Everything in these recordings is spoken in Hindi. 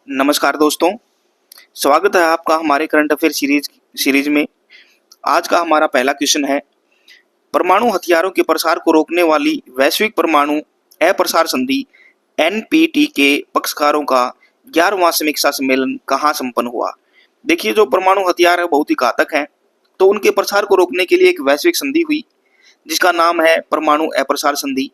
नमस्कार दोस्तों, स्वागत है आपका हमारे करंट अफेयर सीरीज में। आज का हमारा पहला क्वेश्चन है, परमाणु हथियारों के प्रसार को रोकने वाली वैश्विक परमाणु अप्रसार संधि एनपीटी के पक्षकारों का 11वां समीक्षा सम्मेलन कहाँ संपन्न हुआ। देखिए, जो परमाणु हथियार है बहुत ही घातक है, तो उनके प्रसार को रोकने के लिए एक वैश्विक संधि हुई जिसका नाम है परमाणु अप्रसार संधि,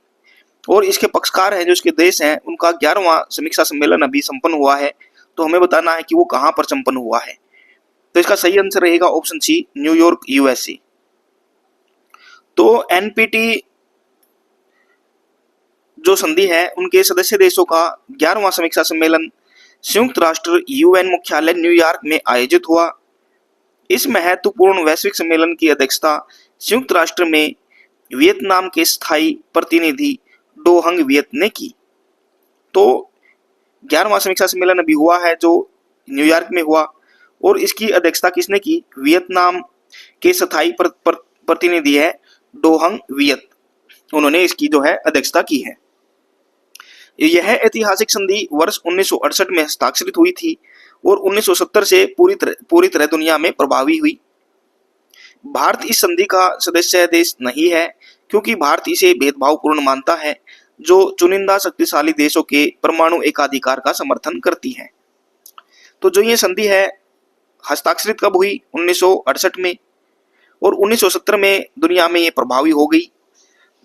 और इसके पक्षकार हैं जो इसके देश हैं, उनका 11वां समीक्षा सम्मेलन अभी संपन्न हुआ है। तो हमें बताना है कि वो कहां पर संपन्न हुआ है। तो इसका सही आंसर रहेगा ऑप्शन सी, न्यूयॉर्क यूएसए। तो एनपीटी जो संधि है उनके सदस्य देशों का 11वां समीक्षा सम्मेलन संयुक्त राष्ट्र यूएन मुख्यालय न्यूयॉर्क में आयोजित हुआ। इस महत्वपूर्ण वैश्विक सम्मेलन की अध्यक्षता संयुक्त राष्ट्र में वियतनाम के स्थायी प्रतिनिधि डो हंग वियत ने की। तो 11वां समीक्षा सम्मेलन अभी हुआ है जो न्यूयॉर्क में हुआ, और इसकी अध्यक्षता किसने की? वियतनाम के स्थायी प्रतिनिधि है डो हंग वियत, उन्होंने इसकी जो है अध्यक्षता की है। यह ऐतिहासिक संधि वर्ष 1968 में हस्ताक्षरित हुई थी और 1970 से पूरी तरह दुनिया में प्रभावी हुई। भारत इस संधि का सदस्य देश नहीं है क्योंकि भारत इसे भेदभावपूर्ण मानता है जो चुनिंदा शक्तिशाली देशों के परमाणु एकाधिकार का समर्थन करती है। तो जो ये संधि है हस्ताक्षरित कब हुई? 1968 में, और 1970 में दुनिया में ये प्रभावी हो गई।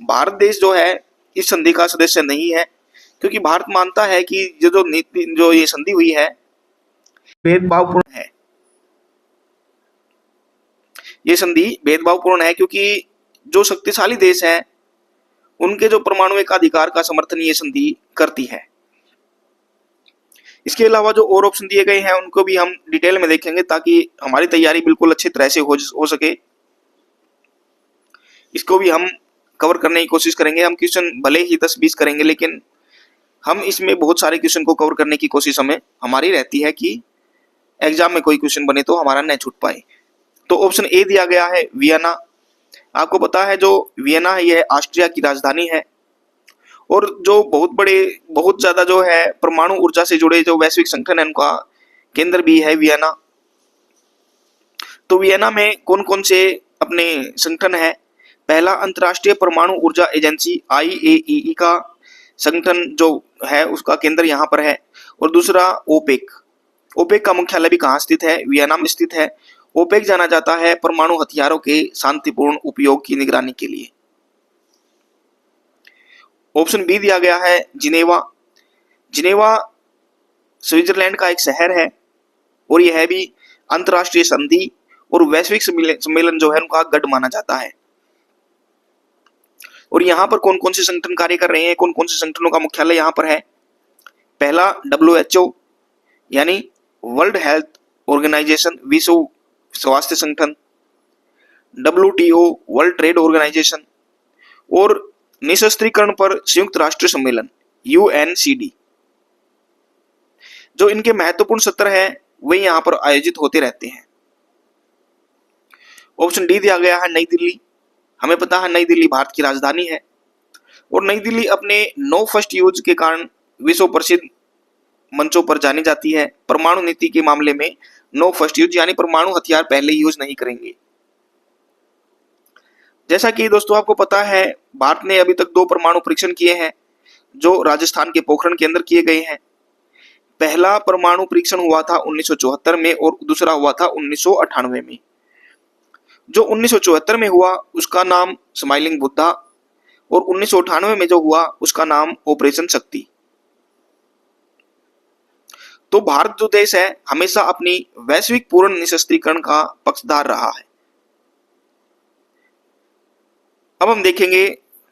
भारत देश जो है इस संधि का सदस्य नहीं है क्योंकि भारत मानता है कि जो ये संधि हुई है भेदभावपूर्ण है। ये संधि भेदभावपूर्ण है क्योंकि जो शक्तिशाली देश हैं उनके जो परमाणु एकाधिकार का समर्थन ये संधि करती है। इसके अलावा जो और ऑप्शन दिए गए हैं उनको भी हम डिटेल में देखेंगे ताकि हमारी तैयारी बिल्कुल अच्छी तरह से हो सके। इसको भी हम कवर करने की कोशिश करेंगे। हम क्वेश्चन भले ही 10-20 करेंगे, लेकिन हम इसमें बहुत सारे क्वेश्चन को कवर करने की कोशिश हमारी रहती है कि एग्जाम में कोई क्वेश्चन बने तो हमारा न छूट पाए। तो ऑप्शन ए दिया गया है वियना। आपको पता है जो वियना है यह ऑस्ट्रिया की राजधानी है, और जो बहुत ज्यादा जो है परमाणु ऊर्जा से जुड़े जो वैश्विक संगठन है उनका केंद्र भी है वियना। तो वियना में कौन कौन से अपने संगठन है? पहला, अंतर्राष्ट्रीय परमाणु ऊर्जा एजेंसी IAEA का संगठन जो है उसका केंद्र यहाँ पर है, और दूसरा ओपेक। ओपेक का मुख्यालय भी कहाँ स्थित है? वियना में स्थित है। ओपेक जाना जाता है परमाणु हथियारों के शांतिपूर्ण उपयोग की निगरानी के लिए। ऑप्शन बी दिया गया है जिनेवा। जिनेवा स्विट्जरलैंड का एक शहर है, और यह भी अंतर्राष्ट्रीय संधि और वैश्विक सम्मेलन जो है उनका गढ़ माना जाता है। और यहाँ पर कौन कौन से संगठन कार्य कर रहे हैं, कौन कौन से संगठनों का मुख्यालय यहाँ पर है? पहला, WHO यानी वर्ल्ड हेल्थ ऑर्गेनाइजेशन, विश्व स्वास्थ्य संगठन, WTO वर्ल्ड ट्रेड ऑर्गेनाइजेशन, और निशस्त्रीकरण पर संयुक्त राष्ट्र सम्मेलन UNCD। जो इनके महत्वपूर्ण सत्र हैं वे यहाँ पर आयोजित होते रहते हैं। ऑप्शन डी दिया गया है नई दिल्ली। हमें पता है नई दिल्ली भारत की राजधानी है, और नई दिल्ली अपने नो फर्स्ट यूज के कारण विश्व प्रसिद्ध मंचों पर जानी जाती है। परमाणु नीति के मामले में नो फर्स्ट यूज यानी परमाणु हथियार पहले यूज नहीं करेंगे। जैसा कि दोस्तों आपको पता है भारत ने अभी तक 2 परमाणु परीक्षण किए हैं जो राजस्थान के पोखरण के अंदर किए गए हैं। पहला परमाणु परीक्षण हुआ था 1974 में, और दूसरा हुआ था 1998 में। जो 1974 में हुआ उसका नाम स्माइलिंग बुद्धा, और 1998 में जो हुआ उसका नाम ऑपरेशन शक्ति। तो भारत जो देश है हमेशा अपनी वैश्विक पूर्ण निशस्त्रीकरण का पक्षधार रहा है। अब हम देखेंगे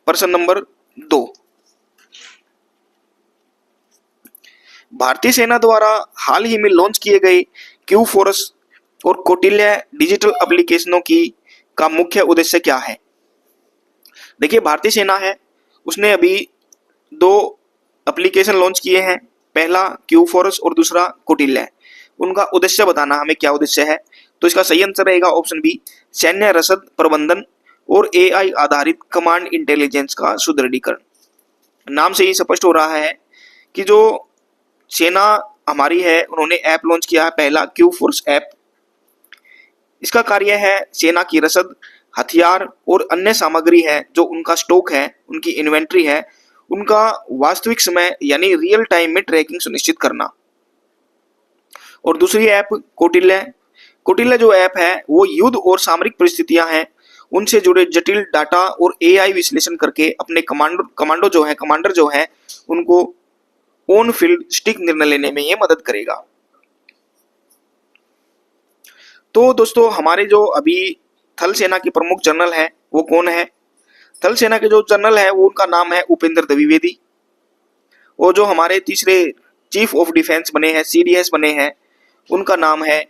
प्रश्न नंबर 2। भारतीय सेना द्वारा हाल ही में लॉन्च किए गए क्यू फोर्स और कौटिल्य डिजिटल एप्लीकेशनों का मुख्य उद्देश्य क्या है? देखिए, भारतीय सेना है उसने अभी 2 एप्लीकेशन लॉन्च किए हैं, पहला क्यू फोर्स और दूसरा कौटिल्य। उनका उद्देश्य बताना हमें क्या उद्देश्य है। तो इसका सही आंसर रहेगा ऑप्शन बी, सैन्य रसद प्रबंधन और AI आधारित कमांड इंटेलिजेंस का सुदृढ़ीकरण। नाम से ही स्पष्ट हो रहा है कि जो सेना हमारी है, उन्होंने ऐप लॉन्च किया है, पहला क्यू फोर्स ऐप। इसका कार्य है सेना की रसद, हथियार और अन्य सामग्री है, जो उनका स्टॉक है, उनकी इन्वेंट्री है, उनका वास्तविक समय यानी रियल टाइम में ट्रैकिंग सुनिश्चित करना। और दूसरी ऐप कौटिल्य। कौटिल्य जो ऐप है वो युद्ध और सामरिक परिस्थितियां हैं उनसे जुड़े जटिल डाटा और एआई विश्लेषण करके अपने कमांडर जो है उनको ऑन फील्ड स्टिक निर्णय लेने में ये मदद करेगा। तो दोस्तों, हमारे जो अभी थल सेना के प्रमुख जनरल है वो कौन है? थल सेना के जो जनरल है वो उनका नाम है उपेंद्र द्विवेदी। और जो हमारे तीसरे चीफ ऑफ डिफेंस बने हैं, सीडीएस बने हैं, उनका नाम है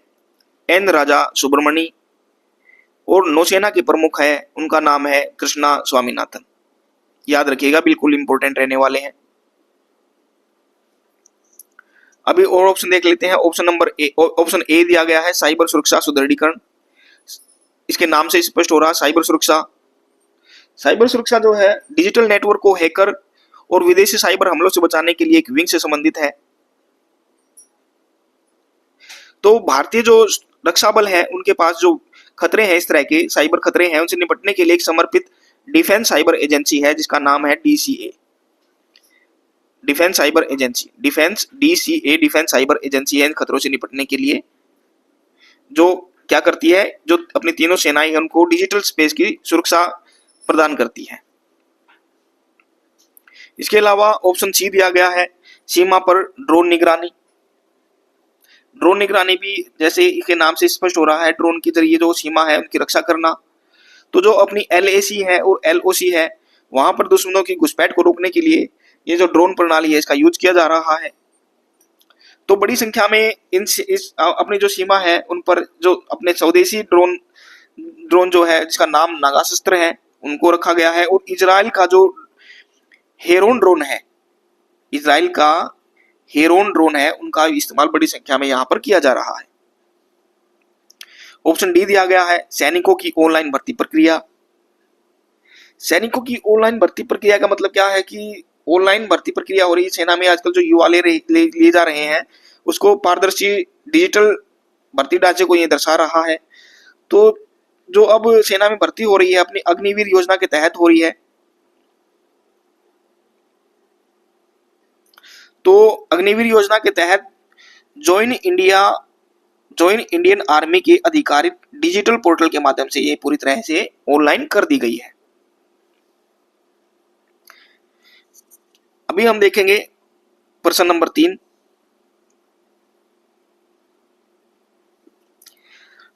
एन राजा सुब्रमणी। और नौसेना के प्रमुख है, उनका नाम है कृष्णा स्वामीनाथन। याद रखिएगा, बिल्कुल इंपॉर्टेंट रहने वाले हैं। अभी और ऑप्शन देख लेते हैं। ऑप्शन ए दिया गया है साइबर सुरक्षा सुदृढ़ीकरण। इसके नाम से स्पष्ट हो रहा, साइबर सुरक्षा। साइबर सुरक्षा जो है डिजिटल नेटवर्क को हैकर और विदेशी साइबर हमलों से बचाने के लिए एक विंग से संबंधित है। तो भारतीय जो रक्षा बल है उनके पास जो खतरे हैं, इस तरह के साइबर खतरे हैं, उनसे निपटने के लिए एक समर्पित डिफेंस साइबर एजेंसी है जिसका नाम है DCA, defence cyber agency. Defence cyber agency है इन खतरों से निपटने के लिए, जो क्या करती है, जो अपनी तीनों सेनाएं हैं उनको डिजिटल स्पेस की सुरक्षा प्रदान करती है। इसके अलावा ऑप्शन सी दिया गया है सीमा पर ड्रोन निगरानी। ड्रोन निगरानी भी जैसे इसके नाम से स्पष्ट हो रहा है, ड्रोन के जरिए जो सीमा है उनकी रक्षा करना। तो जो अपनी LAC है और LOC है, वहां पर दुश्मनों की घुसपैठ को रोकने के लिए ये जो ड्रोन प्रणाली है इसका यूज किया जा रहा है। तो बड़ी संख्या में अपनी जो सीमा है उन पर जो अपने स्वदेशी ड्रोन जो है जिसका नाम नागास्त्र है उनको रखा गया है। और इजराइल का जो हेरोन ड्रोन है, इजराइल का हेरोन ड्रोन है, उनका इस्तेमाल बड़ी संख्या में यहां पर किया जा रहा है। ऑप्शन डी दिया गया है सैनिकों की ऑनलाइन भर्ती प्रक्रिया। सैनिकों की ऑनलाइन भर्ती प्रक्रिया का मतलब क्या है कि ऑनलाइन भर्ती प्रक्रिया हो रही है सेना में। आजकल जो युवा लिए जा रहे हैं उसको पारदर्शी डिजिटल भर्ती ढांचे को ये दर्शा रहा है। तो जो अब सेना में भर्ती हो रही है अपनी अग्निवीर योजना के तहत हो रही है। तो अग्निवीर योजना के तहत ज्वाइन इंडियन आर्मी के आधिकारिक डिजिटल पोर्टल के माध्यम से ये पूरी तरह से ऑनलाइन कर दी गई है। अभी हम देखेंगे प्रश्न नंबर 3।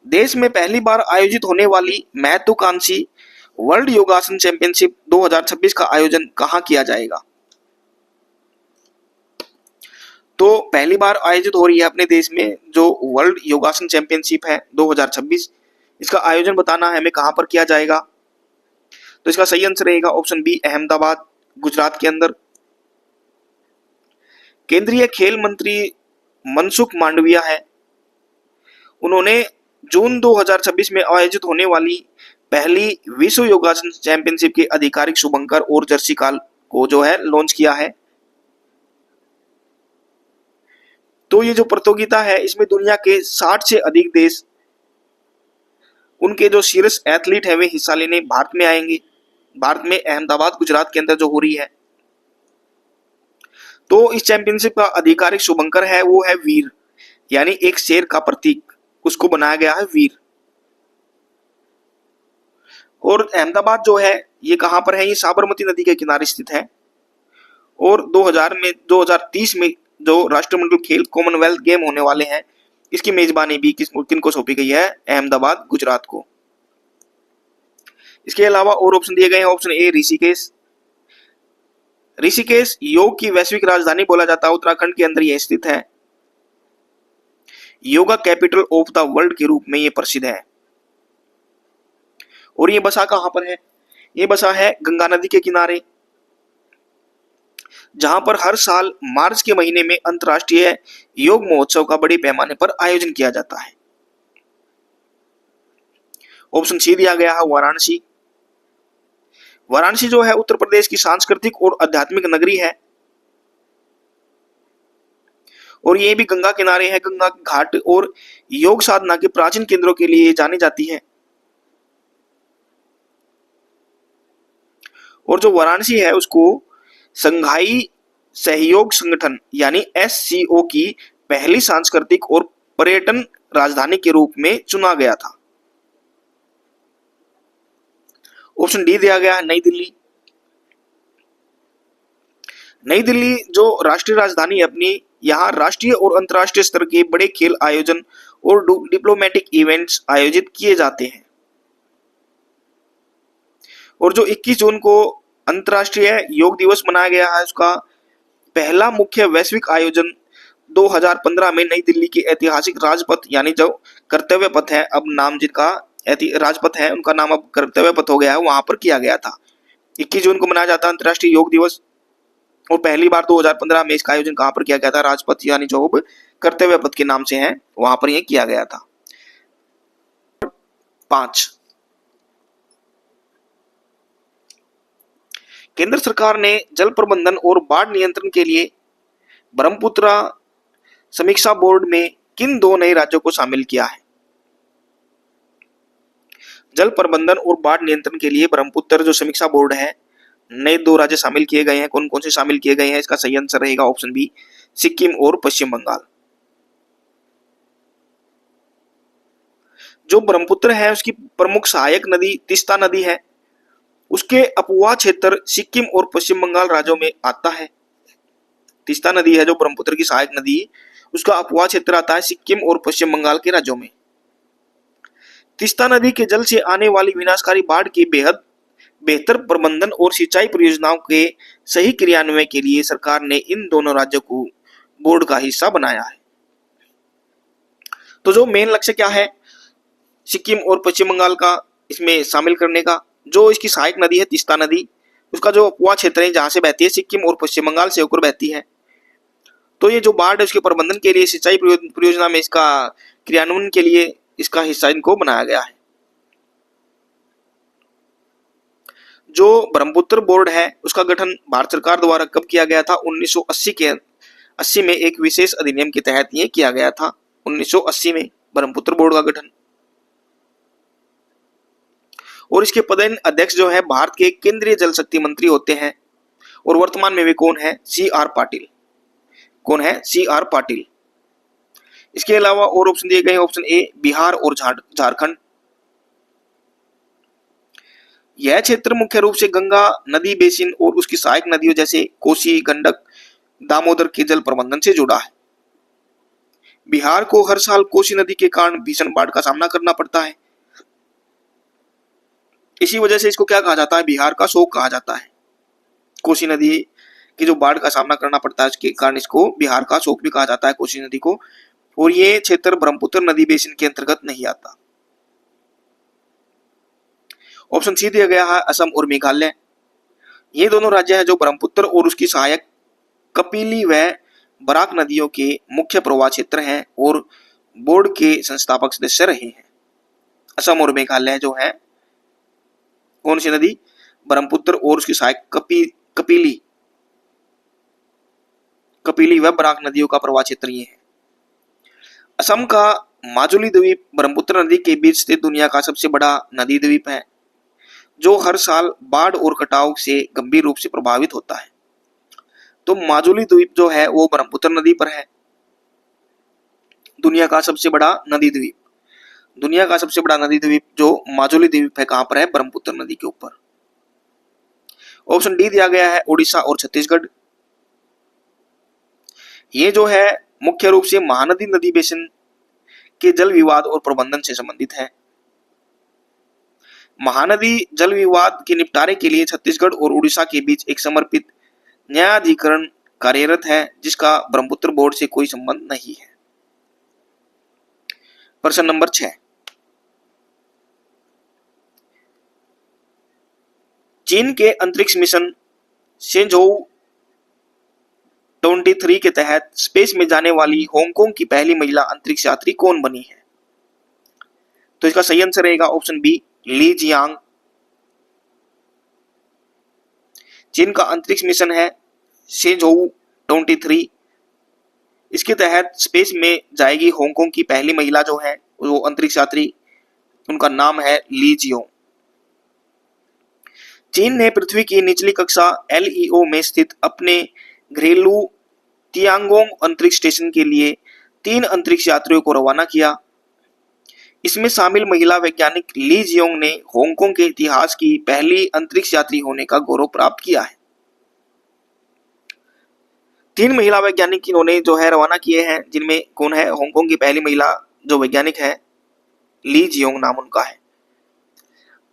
देश में पहली बार आयोजित होने वाली महत्वाकांक्षी वर्ल्ड योगासन चैंपियनशिप 2026 का आयोजन कहां किया जाएगा? तो पहली बार आयोजित हो रही है अपने देश में जो वर्ल्ड योगासन चैंपियनशिप है 2026, इसका आयोजन बताना है हमें कहां पर किया जाएगा। तो इसका सही आंसर रहेगा ऑप्शन बी, अहमदाबाद, गुजरात के अंदर। केंद्रीय खेल मंत्री मनसुख मांडविया है, उन्होंने जून 2026 में आयोजित होने वाली पहली विश्व योगासन चैंपियनशिप के आधिकारिक शुभंकर और जर्सी काल को जो है लॉन्च किया है। तो ये जो प्रतियोगिता है इसमें दुनिया के 60 से अधिक देश, उनके जो शीर्ष एथलीट है वे हिस्सा लेने भारत में आएंगे। भारत में अहमदाबाद गुजरात के अंदर जो हो रही है। तो इस चैंपियनशिप का आधिकारिक शुभंकर है वो है वीर, यानी एक शेर का प्रतीक, उसको बनाया गया है वीर। और अहमदाबाद जो है ये कहां पर है? ये साबरमती नदी के किनारे स्थित है। और 2030 में जो राष्ट्रमंडल खेल कॉमनवेल्थ गेम होने वाले हैं इसकी मेजबानी भी किनको सौंपी गई है? अहमदाबाद गुजरात को। इसके अलावा और ऑप्शन दिए गए हैं। Option A Rishikesh. ऋषिकेश योग की वैश्विक राजधानी बोला जाता है, उत्तराखंड के अंदर यह स्थित है। Yoga capital of the world के रूप में यह प्रसिद्ध है। और ये बसा कहां पर है? ये बसा है गंगा नदी के किनारे, जहां पर हर साल मार्च के महीने में अंतर्राष्ट्रीय योग महोत्सव का बड़े पैमाने पर आयोजन किया जाता है। ऑप्शन सी दिया गया है वाराणसी। वाराणसी जो है उत्तर प्रदेश की सांस्कृतिक और आध्यात्मिक नगरी है। और ये भी गंगा किनारे है, गंगा घाट और योग साधना के प्राचीन केंद्रों के लिए जानी जाती है। और जो वाराणसी है उसको संघाई सहयोग संगठन यानी SCO की पहली सांस्कृतिक और पर्यटन राजधानी के रूप में चुना गया था। ऑप्शन डी दिया गया है नई दिल्ली। नई दिल्ली जो राष्ट्रीय राजधानी है अपनी, यहाँ राष्ट्रीय और अंतर्राष्ट्रीय स्तर के बड़े खेल आयोजन और डिप्लोमेटिक इवेंट्स आयोजित किए जाते हैं। और जो 21 जून को अंतर्राष्ट्रीय योग दिवस मनाया गया है, उसका पहला मुख्य वैश्विक आयोजन 2015 में नई दिल्ली के ऐतिहासिक राजपथ यानी जो कर्तव्य पथ है, अब नाम जिनका राजपथ है उनका नाम अब कर्तव्य पथ हो गया है, वहां पर किया गया था। 21 जून को मनाया जाता है अंतर्राष्ट्रीय योग दिवस और पहली बार 2015 में इसका आयोजन कहां पर किया गया था? राजपथ यानी जो अब कर्तव्य पथ के नाम से है वहां पर यह किया गया था। 5, केंद्र सरकार ने जल प्रबंधन और बाढ़ नियंत्रण के लिए ब्रह्मपुत्र समीक्षा बोर्ड में किन 2 नए राज्यों को शामिल किया है? जल प्रबंधन और बाढ़ नियंत्रण के लिए ब्रह्मपुत्र जो समीक्षा बोर्ड है, नए 2 राज्य शामिल किए गए हैं। कौन कौन से शामिल किए गए हैं? इसका सही आंसर रहेगा ऑप्शन बी, सिक्किम और पश्चिम बंगाल। जो ब्रह्मपुत्र है उसकी प्रमुख सहायक नदी तीस्ता नदी है, उसके अपवाह क्षेत्र सिक्किम और पश्चिम बंगाल राज्यों में आता है। तीस्ता नदी है जो ब्रह्मपुत्र की सहायक नदी, उसका अपवाह क्षेत्र आता है सिक्किम और पश्चिम बंगाल के राज्यों में। तीस्ता नदी के जल से आने वाली विनाशकारी बाढ़ के बेहतर प्रबंधन और सिंचाई परियोजनाओं के सही क्रियान्वयन के लिए सरकार ने इन दोनों राज्यों को बोर्ड का हिस्सा बनाया है। तो जो मेन लक्ष्य क्या है सिक्किम और पश्चिम बंगाल का इसमें शामिल करने का? जो इसकी सहायक नदी है तीस्ता नदी, उसका जो अपवाह क्षेत्र है जहां से बहती है सिक्किम और पश्चिम बंगाल से होकर बहती है, तो ये जो बाढ़ है उसके प्रबंधन के लिए सिंचाई परियोजना में इसका क्रियान्वयन के लिए इसका हिस्सा इनको बनाया गया है। जो ब्रह्मपुत्र बोर्ड है उसका गठन भारत सरकार द्वारा कब किया गया था? 1980 में एक विशेष अधिनियम के तहत ये किया गया था। 1980 में ब्रह्मपुत्र बोर्ड का गठन। और इसके पदेन अध्यक्ष जो है भारत के केंद्रीय जल शक्ति मंत्री होते हैं और वर्तमान में वे कौन है? CR पाटिल। कौन है? CR पाटिल। इसके अलावा और ऑप्शन दिए गए, ऑप्शन ए बिहार और झारखंड। यह क्षेत्र मुख्य रूप से गंगा नदी बेसिन और उसकी सहायक नदियों जैसे कोसी, गंडक, दामोदर के जल प्रबंधन से जुड़ा है। बिहार को हर साल कोसी नदी के कारण भीषण बाढ़ का सामना करना पड़ता है। इसी वजह से इसको क्या कहा जाता है? बिहार का शोक कहा जाता है। कोसी नदी की जो बाढ़ का सामना करना पड़ता है उसके कारण इसको बिहार का शोक भी कहा जाता है, कोसी नदी को। और ये क्षेत्र ब्रह्मपुत्र नदी बेसिन के अंतर्गत नहीं आता। ऑप्शन सी दिया गया है असम और मेघालय। ये दोनों राज्य हैं जो ब्रह्मपुत्र और उसकी सहायक कपिली व बराक नदियों के मुख्य प्रवाह क्षेत्र हैं और बोर्ड के संस्थापक सदस्य रहे हैं। असम और मेघालय जो है कौन सी नदी? ब्रह्मपुत्र और उसकी सहायक कपिली व बराक नदियों का प्रवाह क्षेत्र ये है। असम का माजुली द्वीप ब्रह्मपुत्र नदी के बीच स्थित दुनिया का सबसे बड़ा नदी द्वीप है जो हर साल बाढ़ और कटाव से गंभीर रूप से प्रभावित होता है। तो माजुली द्वीप जो है वो ब्रह्मपुत्र नदी पर है। दुनिया का सबसे बड़ा नदी द्वीप, दुनिया का सबसे बड़ा नदी द्वीप जो माजुली द्वीप है कहां पर है? ब्रह्मपुत्र नदी के ऊपर। ऑप्शन डी दिया गया है ओडिशा और छत्तीसगढ़। ये जो है मुख्य रूप से महानदी नदी बेसिन के जल विवाद और प्रबंधन से संबंधित है। महानदी जल विवाद के निपटारे के लिए छत्तीसगढ़ और उड़ीसा के बीच एक समर्पित न्यायाधिकरण कार्यरत है जिसका ब्रह्मपुत्र बोर्ड से कोई संबंध नहीं है। प्रश्न नंबर 6, चीन के अंतरिक्ष मिशन शेंझोउ 23 के तहत स्पेस में जाने वाली हांगकांग की पहली महिला अंतरिक्ष यात्री कौन बनी है? तो इसका सही आंसर रहेगा ऑप्शन बी, ली जियांग। चीन का अंतरिक्ष मिशन है शेंझोउ 23। इसके तहत स्पेस में जाएगी हांगकांग की पहली महिला जो है वो अंतरिक्ष यात्री, उनका नाम है ली जियोंग। चीन ने पृथ्वी की निचली कक्षा LEO में स्थित अपने घरेलू तियांगोंग अंतरिक्ष स्टेशन के लिए 3 अंतरिक्ष यात्रियों को रवाना किया। इसमें शामिल महिला वैज्ञानिक ली जियोंग ने हांगकांग के इतिहास की पहली अंतरिक्ष यात्री होने का गौरव प्राप्त किया है। 3 महिला वैज्ञानिक इन्होंने जो है रवाना किए हैं, जिनमें कौन है, हांगकांग की पहली महिला जो वैज्ञानिक है ली जियोंग नाम उनका है।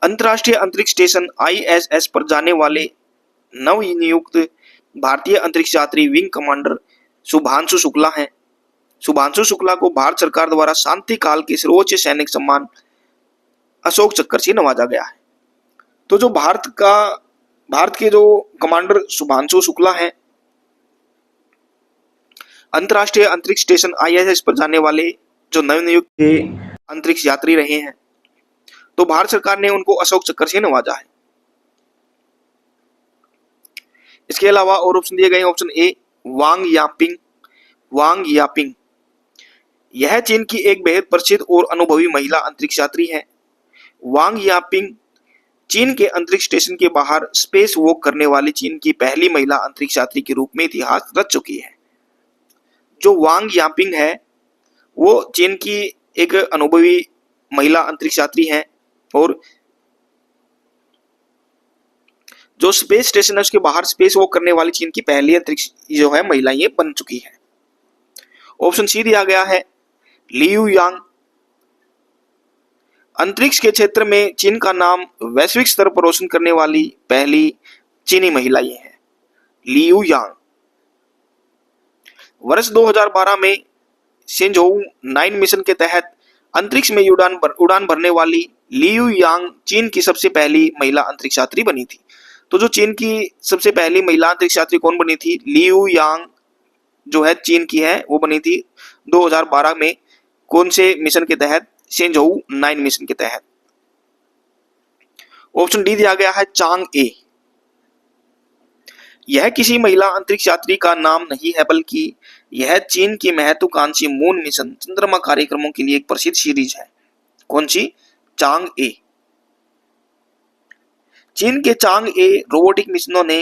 अंतर्राष्ट्रीय अंतरिक्ष स्टेशन ISS पर जाने वाले नवनियुक्त भारतीय अंतरिक्ष यात्री विंग कमांडर शुभांशु शुक्ला हैं। शुभांशु शुक्ला को भारत सरकार द्वारा शांति काल के सर्वोच्च सैनिक सम्मान अशोक चक्र से नवाजा गया है। तो जो भारत के जो कमांडर शुभांशु शुक्ला हैं, अंतर्राष्ट्रीय अंतरिक्ष स्टेशन ISS पर जाने वाले जो नवनियुक्त अंतरिक्ष यात्री रहे हैं, तो भारत सरकार ने उनको अशोक चक्र से नवाजा है। इसके अलावा और ऑप्शन दिए गए, ऑप्शन ए वांग यापिंग। यह चीन की एक बेहद प्रसिद्ध और अनुभवी महिला अंतरिक्ष यात्री है। वांग यापिंग चीन के अंतरिक्ष स्टेशन के बाहर स्पेस वॉक करने वाली चीन की पहली महिला अंतरिक्ष यात्री के रूप में इतिहास रच चुकी है। जो वांग यापिंग है वो चीन की एक अनुभवी महिला अंतरिक्ष यात्री है और जो स्पेस स्टेशन है उसके बाहर स्पेस वॉक करने वाली चीन की पहली अंतरिक्ष जो है महिला ये बन चुकी है। ऑप्शन सी दिया गया है लियू यांग। अंतरिक्ष के क्षेत्र में चीन का नाम वैश्विक स्तर पर रोशन करने वाली पहली चीनी महिला ये है, लियू यांग। वर्ष 2012 में शेंझोउ 9 मिशन के तहत अंतरिक्ष में उड़ान भरने वाली लियू यांग चीन की सबसे पहली महिला अंतरिक्ष यात्री बनी थी। तो जो चीन की सबसे पहली महिला अंतरिक्ष यात्री कौन बनी थी, लियू यांग जो है चीन की है, वो बनी थी 2012 में। कौन से मिशन के तहत, शेंझोउ 9 मिशन के तहत। ऑप्शन डी दिया गया है चांग ए। यह किसी महिला अंतरिक्ष यात्री का नाम नहीं है, बल्कि यह चीन की महत्वाकांक्षी मून मिशन चंद्रमा कार्यक्रमों के लिए एक प्रसिद्ध सीरीज है। कौन सी, चांग ए। चीन के चांग ए रोबोटिक मिशनों ने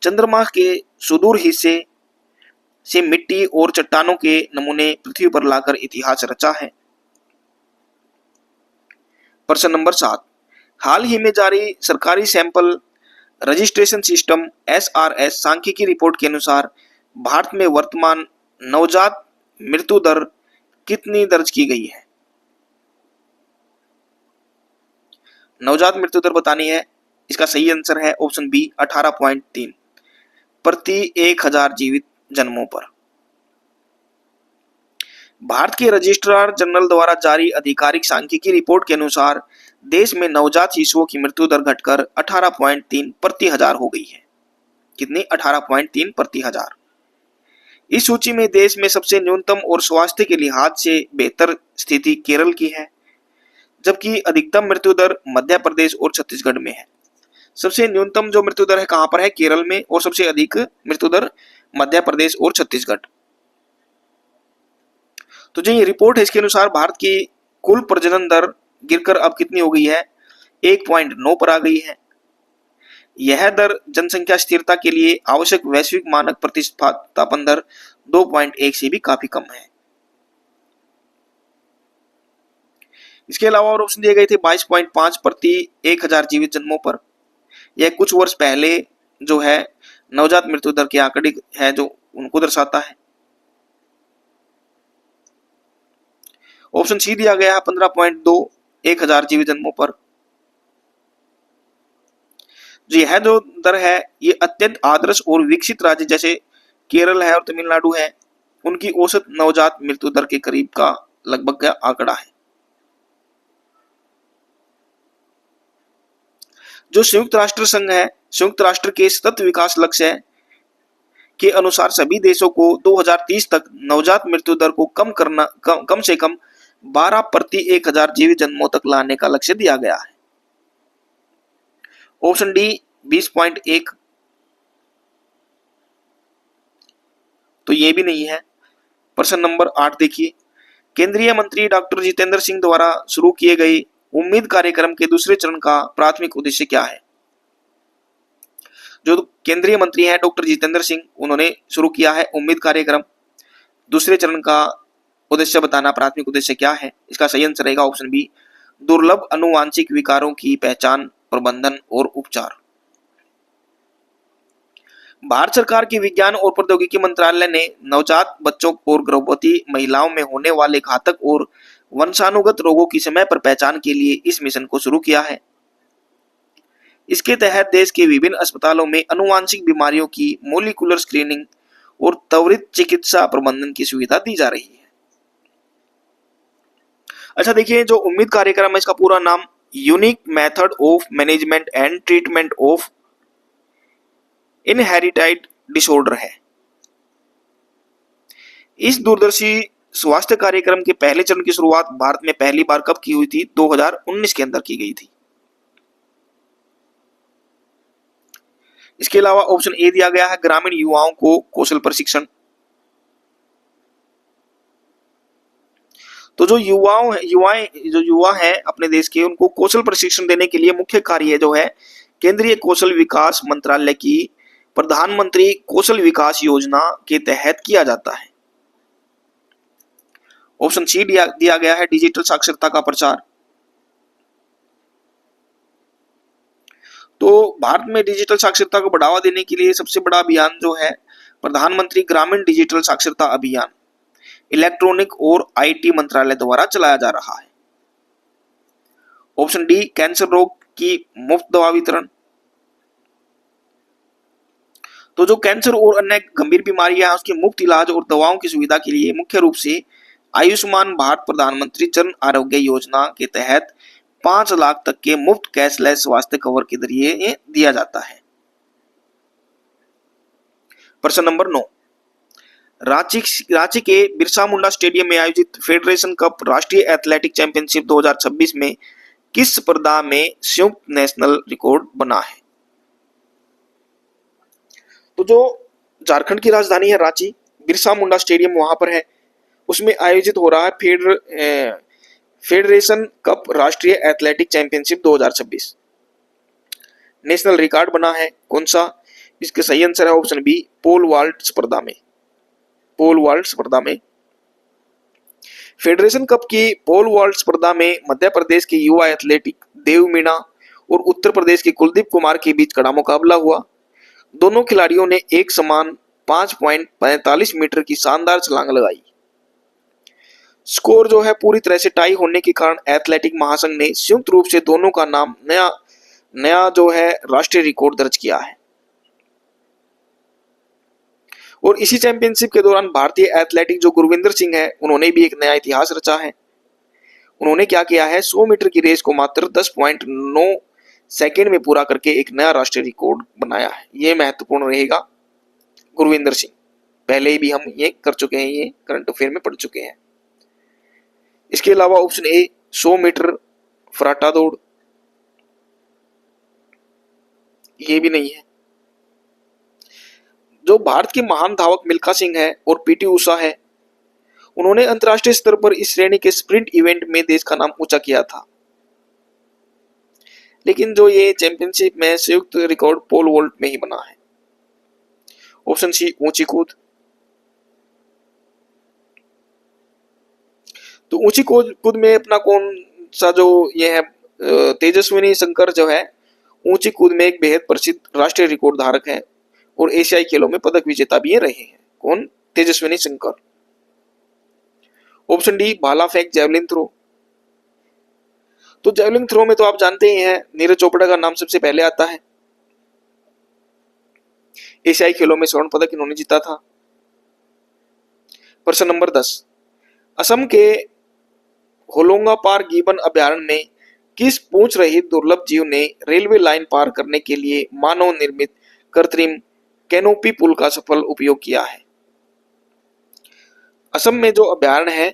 चंद्रमा के सुदूर हिस्से से मिट्टी और चट्टानों के नमूने पृथ्वी पर लाकर इतिहास रचा है। प्रश्न नंबर 7, हाल ही में जारी सरकारी सैंपल रजिस्ट्रेशन सिस्टम SRS सांख्यिकी रिपोर्ट के अनुसार भारत में वर्तमान नवजात मृत्यु दर कितनी दर्ज की गई है? नवजात मृत्यु दर बतानी है। इसका सही आंसर है ऑप्शन बी 18.3 प्रति 1000 जीवित जन्मों पर। भारत के रजिस्ट्रार जनरल द्वारा जारी आधिकारिक सांख्यिकी रिपोर्ट के अनुसार देश में नवजात शिशुओं की मृत्यु दर घटकर 18.3 प्रति 1000 हो गई है। कितनी? 18.3 प्रति 1000। इस सूची में देश में सबसे न्यूनतम और स्वास्थ्य के लिहाज से बेहतर स्थिति केरल की है, जबकि अधिकतम मृत्यु दर मध्य प्रदेश और छत्तीसगढ़ में है। सबसे न्यूनतम जो मृत्यु दर है कहां पर है? केरल में। और सबसे अधिक मृत्यु दर मध्य प्रदेश और छत्तीसगढ़। तो जो ये रिपोर्ट है इसके अनुसार भारत की कुल प्रजनन दर गिरकर अब कितनी हो गई है? 1.9 पर आ गई है। यह दर जनसंख्या स्थिरता के लिए आवश्यक वैश्विक मानक प्रतिस्थापन दर 2.1 से भी काफी कम है। इसके अलावा और ऑप्शन दिए गए थे 22.5 प्रति 1000 जीवित जन्मों पर। यह कुछ वर्ष पहले जो है नवजात मृत्यु दर के आंकड़े है जो उनको दर्शाता है। ऑप्शन सी दिया गया है 15.2 1000 जीवित जन्मों पर। जो यह जो दर है ये अत्यंत आदर्श और विकसित राज्य जैसे केरल है और तमिलनाडु है उनकी औसत नवजात मृत्यु दर के करीब का लगभग का आंकड़ा है। जो संयुक्त राष्ट्र संघ है, संयुक्त राष्ट्र के सतत विकास लक्ष्य के अनुसार सभी देशों को 2030 तक नवजात मृत्यु दर को कम से कम 12 प्रति 1000 जीवित जन्मों तक लाने का लक्ष्य दिया गया है। ऑप्शन डी 20.1 तो ये भी नहीं है। प्रश्न नंबर 8 देखिए, केंद्रीय मंत्री डॉक्टर जितेंद्र सिंह द्वारा शुरू किए गए उम्मीद कार्यक्रम के दूसरे चरण का प्राथमिक उद्देश्य क्या है? जो केंद्रीय मंत्री हैं डॉक्टर जितेंद्र सिंह, उन्होंने शुरू किया है उम्मीद कार्यक्रम। दूसरे चरण का उद्देश्य बताना, प्राथमिक उद्देश्य क्या है? इसका सही आंसर रहेगा ऑप्शन बी, दुर्लभ अनुवांशिक विकारों की पहचान, प्रबंधन और उपचार। भारत सरकार के विज्ञान और प्रौद्योगिकी मंत्रालय ने नवजात बच्चों और गर्भवती महिलाओं में होने वाले घातक और वंशानुगत रोगों की समय पर पहचान के लिए इस मिशन को शुरू किया है। इसके तहत देश के विभिन्न अस्पतालों में अनुवांशिक बीमारियों की मोलिकुलर स्क्रीनिंग और त्वरित चिकित्सा प्रबंधन की सुविधा दी जा रही है। अच्छा देखिए, जो उम्मीद कार्यक्रम है इसका पूरा नाम unique method of management and treatment of inherited disorder है। इस दूरदर्शी स्वास्थ्य कार्यक्रम के पहले चरण की शुरुआत भारत में पहली बार कब की हुई थी? 2019 के अंदर की गई थी। इसके अलावा ऑप्शन ए दिया गया है ग्रामीण युवाओं को कौशल प्रशिक्षण। तो जो युवा हैं अपने देश के, उनको कौशल प्रशिक्षण देने के लिए मुख्य कार्य जो है केंद्रीय कौशल विकास मंत्रालय की प्रधानमंत्री कौशल विकास योजना के तहत किया जाता है। ऑप्शन सी दिया गया है डिजिटल साक्षरता का प्रचार। तो भारत में डिजिटल साक्षरता को बढ़ावा देने के लिए सबसे बड़ा अभियान जो है प्रधानमंत्री ग्रामीण डिजिटल साक्षरता अभियान, इलेक्ट्रॉनिक और आईटी मंत्रालय द्वारा चलाया जा रहा है। ऑप्शन डी कैंसर रोग की मुफ्त दवा वितरण। तो जो कैंसर और अन्य गंभीर बीमारियां हैं उसके मुफ्त इलाज और दवाओं की सुविधा के लिए मुख्य रूप से आयुष्मान भारत प्रधानमंत्री जन आरोग्य योजना के तहत 5 लाख तक के मुफ्त कैशलेस स्वास्थ्य कवर के जरिए दिया जाता है। प्रश्न नंबर 9, रांची के बिरसा मुंडा स्टेडियम में आयोजित फेडरेशन कप राष्ट्रीय एथलेटिक चैंपियनशिप 2026 में किस स्पर्धा में संयुक्त नेशनल रिकॉर्ड बना है? तो जो झारखंड की राजधानी है रांची, बिरसा मुंडा स्टेडियम वहां पर है, उसमें आयोजित हो रहा है फेडरेशन कप राष्ट्रीय एथलेटिक चैंपियनशिप 2026। नेशनल रिकॉर्ड बना है कौन सा? इसके सही आंसर है ऑप्शन बी, पोल वॉल्ट स्पर्धा में। पोल वॉल्ट स्पर्धा में फेडरेशन कप की पोल वॉल्ट स्पर्धा में मध्य प्रदेश के युवा एथलेटिक देव मीणा और उत्तर प्रदेश के कुलदीप कुमार के बीच कड़ा मुकाबला हुआ। दोनों खिलाड़ियों ने एक समान 5.45 मीटर की शानदार छलांग लगाई। स्कोर जो है पूरी तरह से टाई होने के कारण एथलेटिक महासंघ ने संयुक्त रूप से दोनों का नाम नया जो है राष्ट्रीय रिकॉर्ड दर्ज किया है। और इसी चैंपियनशिप के दौरान भारतीय एथलेटिक जो गुरविंदर सिंह है, उन्होंने भी एक नया इतिहास रचा है। उन्होंने क्या किया है, 100 मीटर की रेस को मात्र 10.9 सेकेंड में पूरा करके एक नया राष्ट्रीय रिकॉर्ड बनाया है। ये महत्वपूर्ण रहेगा। गुरविंदर सिंह पहले भी हम ये कर चुके हैं, ये करंट अफेयर में पढ़ चुके हैं। इसके अलावा ऑप्शन ए 100 मीटर फराटा दौड़, ये भी नहीं है। जो भारत के महान धावक मिल्खा सिंह है और पीटी उषा है, उन्होंने अंतर्राष्ट्रीय स्तर पर इस श्रेणी के स्प्रिंट इवेंट में देश का नाम ऊंचा किया था। लेकिन जो ये चैंपियनशिप में संयुक्त रिकॉर्ड पोल वॉल्ट में ही बना है। ऑप्शन सी ऊंची कूद। तो ऊंची कूद में अपना कौन सा जो ये है तेजस्विनी शंकर जो है ऊंची कूद में एक बेहद प्रसिद्ध राष्ट्रीय रिकॉर्ड धारक है और एशियाई खेलों में पदक विजेता भी रहे हैं। कौन? तेजस्विनी शंकर। ऑप्शन डी भाला फेंक जैवलिन थ्रो। तो जैवलिन थ्रो में तो आप जानते ही हैं नीरज चोपड़ा का नाम सबसे पहले आता है। एशियाई खेलों में स्वर्ण पदक इन्होंने जीता था। प्रश्न नंबर 10, असम के होलोंगापार गिबन अभयारण्य में किस पूंछ रहित दुर्लभ जीव ने रेलवे लाइन पार करने के लिए मानव निर्मित कृत्रिम कैनोपी पुल का सफल उपयोग किया है? असम में जो अभयारण्य है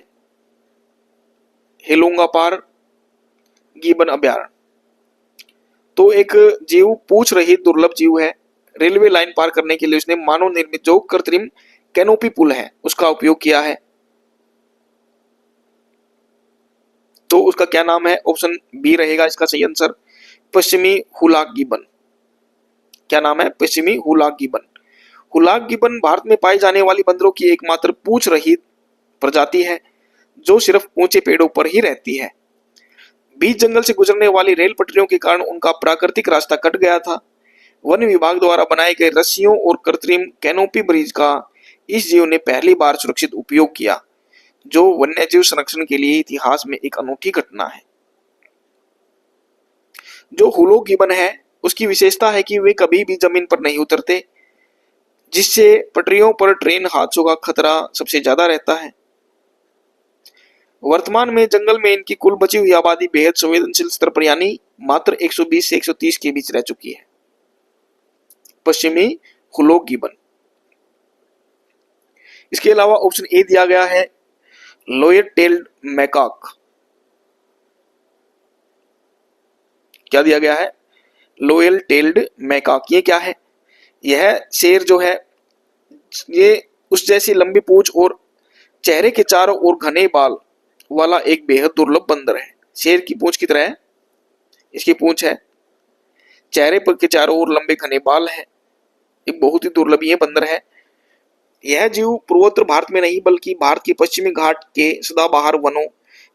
होलोंगापार गिबन अभयारण्य, तो एक जीव पूंछ रहित दुर्लभ जीव है। रेलवे लाइन पार करने के लिए उसने मानव निर्मित जो कृत्रिम कैनोपी पुल है उसका उपयोग किया है। तो उसका क्या नाम है? ऑप्शन बी रहेगा इसका सही आंसर, पश्चिमी हुलाक गिबन। क्या नाम है? पश्चिमी हुलाक गिबन। हुलाक गिबन भारत में पाई जाने वाली बंदरों की एकमात्र पूंछ रहित प्रजाति है जो सिर्फ ऊंचे पेड़ों पर ही रहती है। बीच जंगल से गुजरने वाली रेल पटरियों के कारण उनका प्राकृतिक रास्ता कट गया था। वन विभाग द्वारा बनाए गए रस्सियों और कृत्रिम कैनोपी ब्रिज का इस जीव ने पहली बार सुरक्षित उपयोग किया, जो वन्यजीव संरक्षण के लिए इतिहास में एक अनूठी घटना है। जो हुलाक गिबन है उसकी विशेषता है कि वे कभी भी जमीन पर नहीं उतरते, जिससे पटरियों पर ट्रेन हादसों का खतरा सबसे ज्यादा रहता है। वर्तमान में जंगल में इनकी कुल बची हुई आबादी बेहद संवेदनशील स्तर पर यानी मात्र 120 से 130 के बीच रह चुकी है। पश्चिमी हुलाक गिबन। इसके अलावा ऑप्शन ए दिया गया है लोयर टेल्ड मैकाक। क्या दिया गया है? Loyal tailed macaque. ये क्या है? यह शेर जो है ये उस जैसी लंबी पूंछ और चेहरे के चारों ओर घने बाल वाला एक बेहद दुर्लभ बंदर है। शेर की पूंछ की तरह इसकी पूंछ है, चेहरे पर के चारों ओर लंबे घने बाल है, एक बहुत ही दुर्लभ ये बंदर है। यह जीव पूर्वोत्तर भारत में नहीं बल्कि भारत के पश्चिमी घाट के सदाबहार वनों,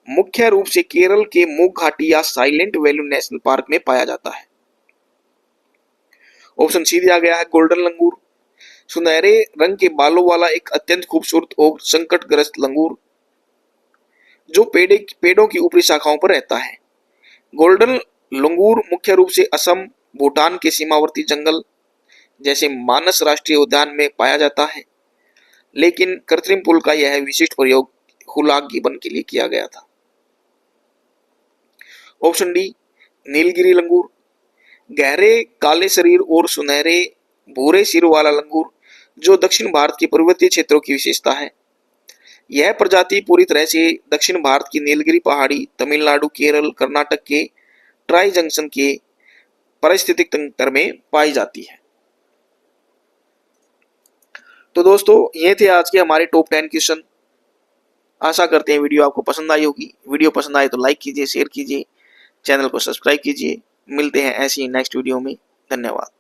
मुख्य रूप से केरल के मूक घाटी या साइलेंट वैली नेशनल पार्क में पाया जाता है। ऑप्शन सी दिया गया है गोल्डन लंगूर। सुनहरे रंग के बालों वाला एक अत्यंत खूबसूरत और संकटग्रस्त लंगूर जो पेड़ों की ऊपरी शाखाओं पर रहता है। गोल्डन लंगूर मुख्य रूप से असम, भूटान के सीमावर्ती जंगल जैसे मानस राष्ट्रीय उद्यान में पाया जाता है, लेकिन कृत्रिम पुल का यह विशिष्ट प्रयोग हुलाक गिबन के लिए किया गया था। ऑप्शन डी नीलगिरी लंगूर। गहरे काले शरीर और सुनहरे भूरे सिर वाला लंगूर जो दक्षिण भारत के पर्वतीय क्षेत्रों की विशेषता है। यह प्रजाति पूरी तरह से दक्षिण भारत की नीलगिरी पहाड़ी, तमिलनाडु, केरल, कर्नाटक के ट्राई जंक्शन के पारिस्थितिक तंत्र में पाई जाती है। तो दोस्तों ये थे आज के हमारे टॉप 10 क्वेश्चन। आशा करते हैं वीडियो आपको पसंद आई होगी। वीडियो पसंद आए तो लाइक कीजिए, शेयर कीजिए, चैनल को सब्सक्राइब कीजिए। मिलते हैं ऐसी नेक्स्ट वीडियो में। धन्यवाद।